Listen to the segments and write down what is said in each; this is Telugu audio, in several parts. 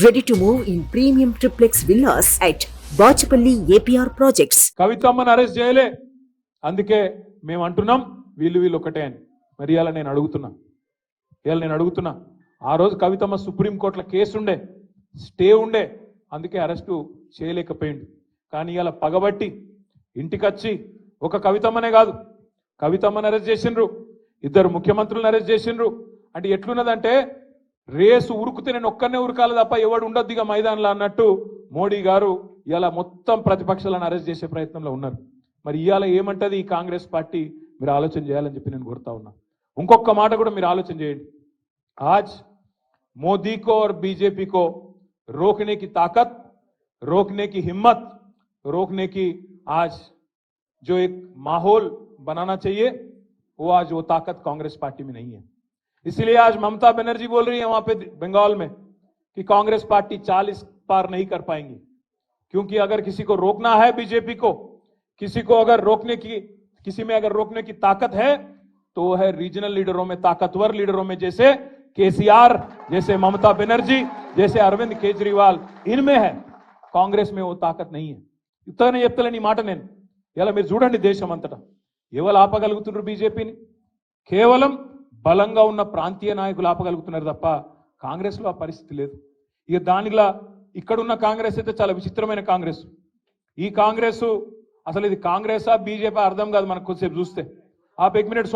Ready to move in premium triplex villas at Bachapalli APR Projects. కవితమ్మని అరెస్ట్ చేయలే, అందుకే మేము అంటున్నాం వీళ్ళు ఒకటే అని. మరి ఇవాళ నేను అడుగుతున్నా ఆ రోజు కవితమ్మ సుప్రీంకోర్టులో కేసు ఉండే, స్టే ఉండే, అందుకే అరెస్టు చేయలేకపోయింది. కానీ ఇవాళ పగబట్టి ఇంటికొచ్చి ఒక కవితమ్మనే కాదు, కవితమ్మని అరెస్ట్ చేసిండ్రు, ఇద్దరు ముఖ్యమంత్రులను అరెస్ట్ చేసిండ్రు. అంటే ఎట్లున్నదంటే రేసు ఉరుకుతే నేను ఒక్కనే ఉరకాలి తప్ప ఎవడు ఉండొద్దు ఇక మైదానంలో అన్నట్టు మోడీ గారు ఇలా మొత్తం ప్రతిపక్షాలను అరెస్ట్ చేసే ప్రయత్నంలో ఉన్నారు. మరి ఇవాళ ఏమంటది ఈ కాంగ్రెస్ పార్టీ, మీరు ఆలోచన చేయాలని చెప్పి నేను కోరుతా ఉన్నా. ఇంకొక మాట కూడా మీరు ఆలోచన చేయండి. आज मोदी को और बीजेपी को रोकने की ताकत, रोकने की हिम्मत, रोकने की आज जो एक माहौल बनाना चाहिए वो आज वो ताकत कांग्रेस पार्टी में नहीं है. इसलिए आज ममता बनर्जी बोल रही है वहां पे बंगाल में कि कांग्रेस पार्टी 40 पार नहीं कर पाएंगी, क्योंकि अगर किसी को रोकना है बीजेपी को, किसी को अगर किसी में अगर रोकने की ताकत है तो वो है रीजनल लीडरों में, ताकतवर लीडरों में, जैसे केसीआर, जैसे ममता बनर्जी, जैसे अरविंद केजरीवाल, इनमें है. कांग्रेस में वो ताकत नहीं है. ఇతనే చెప్తలేని మాట నేను. ఇలా మీరు చూడండి దేశం అంతటా ఎవరు ఆపగలుగుతున్నారు బీజేపీని? కేవలం బలంగా ఉన్న ప్రాంతీయ నాయకులు ఆపగలుగుతున్నారు తప్ప కాంగ్రెస్లో ఆ పరిస్థితి లేదు. ఇక దానిలా ఇక్కడున్న కాంగ్రెస్ అయితే చాలా విచిత్రమైన కాంగ్రెస్. ఈ కాంగ్రెస్ అసలు ఇది కాంగ్రెసా బీజేపీ అర్థం కాదు మనకు కొద్దిసేపు చూస్తే. आप एक मिनट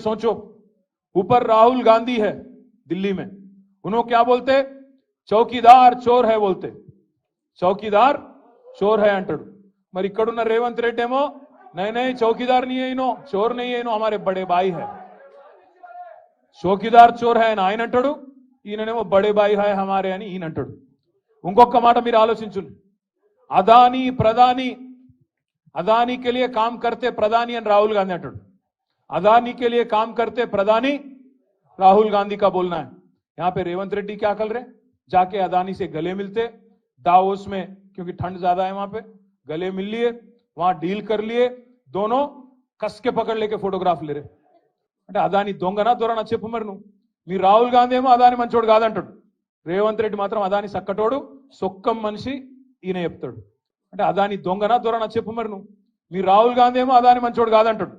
सोचो, ऊपर राहुल गांधी है दिल्ली में, उन्होंने क्या बोलते? चौकीदार चोर है बोलते, चौकीदार चोर है अंटाడు. మరి ఇక్కడున్న రేవంత్ రెడ్డి ఏమో नहीं चौकीदार नहीं है इनो, चोर नहीं है इनो, हमारे बड़े भाई है. चौकीदार चोर है అని ఆయన అంటాడు, ఈయననేమో బడే బాయి है हमारे అని ఈయన అంటాడు. ఇంకొక మాట మీరు ఆలోచించండి. अदानी के लिए काम करते प्रधानी and राहुल गांधी अंटाడు. अदानी के लिए काम करते प्रधानी राहुल गांधी का बोलना है. यहां पे रेवंत रेड्डी क्या कर रहे? जाके अदानी से गले मिलते दावोस में, क्योंकि ठंड ज्यादा है वहां पे, गले मिल लिए, वहां डील कर लिए, दोनों कस के पकड़ लेके फोटोग्राफ ले रहे. అంటే అదాని దొంగనా దొరనా చెప్పు మరి నువ్వు. మీ రాహుల్ గాంధీ ఏమో అదాని మంచోడు కాదంటాడు, రేవంత్ రెడ్డి మాత్రం అదాని సక్కటోడు, సొక్కం మనిషి ఈయన చెప్తాడు. అంటే అదాని దొంగనా దొరనా చెప్పు మరి నువ్వు. మీ రాహుల్ గాంధీ ఏమో అదాని మంచోడు కాదంటాడు,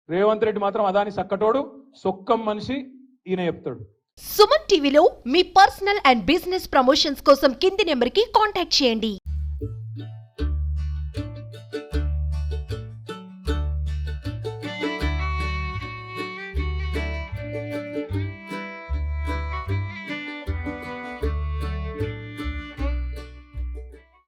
రేవంత్ రెడ్డి మాత్రం అదాని సక్కటోడు, సొక్కం మనిషి ఈయన చెప్తాడు. సుమన్ టీవీలో మీ పర్సనల్ అండ్ బిజినెస్ ప్రమోషన్స్ కోసం కింది నెంబర్కి కాంటాక్ట్ చేయండి.